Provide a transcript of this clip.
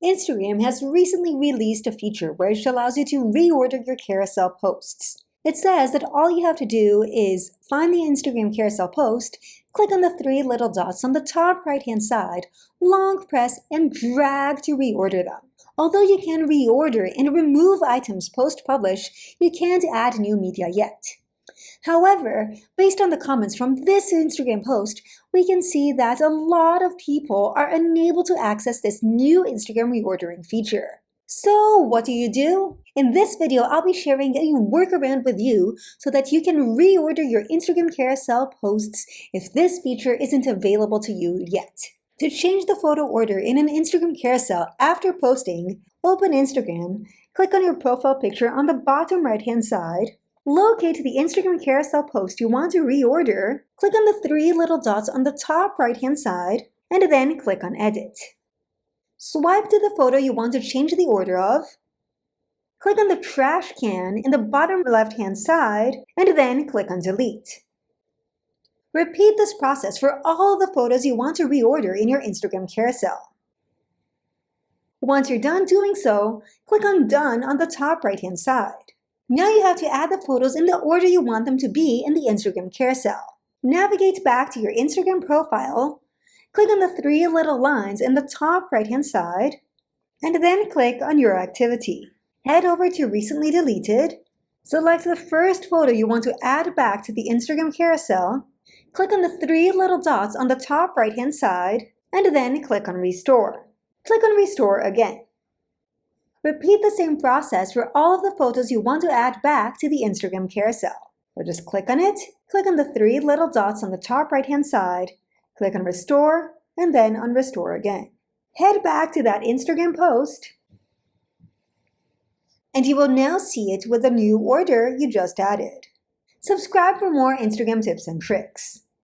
Instagram has recently released a feature which allows you to reorder your carousel posts. It says that all you have to do is find the Instagram carousel post, click on the three little dots on the top right-hand side, long press, and drag to reorder them. Although you can reorder and remove items post-publish, you can't add new media yet. However, based on the comments from this Instagram post, we can see that a lot of people are unable to access this new Instagram reordering feature. So what do? In this video, I'll be sharing a workaround with you so that you can reorder your Instagram carousel posts if this feature isn't available to you yet. To change the photo order in an Instagram carousel after posting, open Instagram, click on your profile picture on the bottom right-hand side, locate the Instagram carousel post you want to reorder, click on the three little dots on the top right-hand side, and then click on Edit. Swipe to the photo you want to change the order of, click on the trash can in the bottom left-hand side, and then click on Delete. Repeat this process for all of the photos you want to reorder in your Instagram carousel. Once you're done doing so, click on Done on the top right-hand side. Now you have to add the photos in the order you want them to be in the Instagram carousel. Navigate back to your Instagram profile, click on the three little lines in the top right-hand side, and then click on your activity. Head over to Recently Deleted, select the first photo you want to add back to the Instagram carousel, click on the three little dots on the top right-hand side, and then click on Restore. Click on Restore again. Repeat the same process for all of the photos you want to add back to the Instagram carousel. So just click on it, click on the three little dots on the top right-hand side, click on Restore, and then on Restore again. Head back to that Instagram post, and you will now see it with the new order you just added. Subscribe for more Instagram tips and tricks.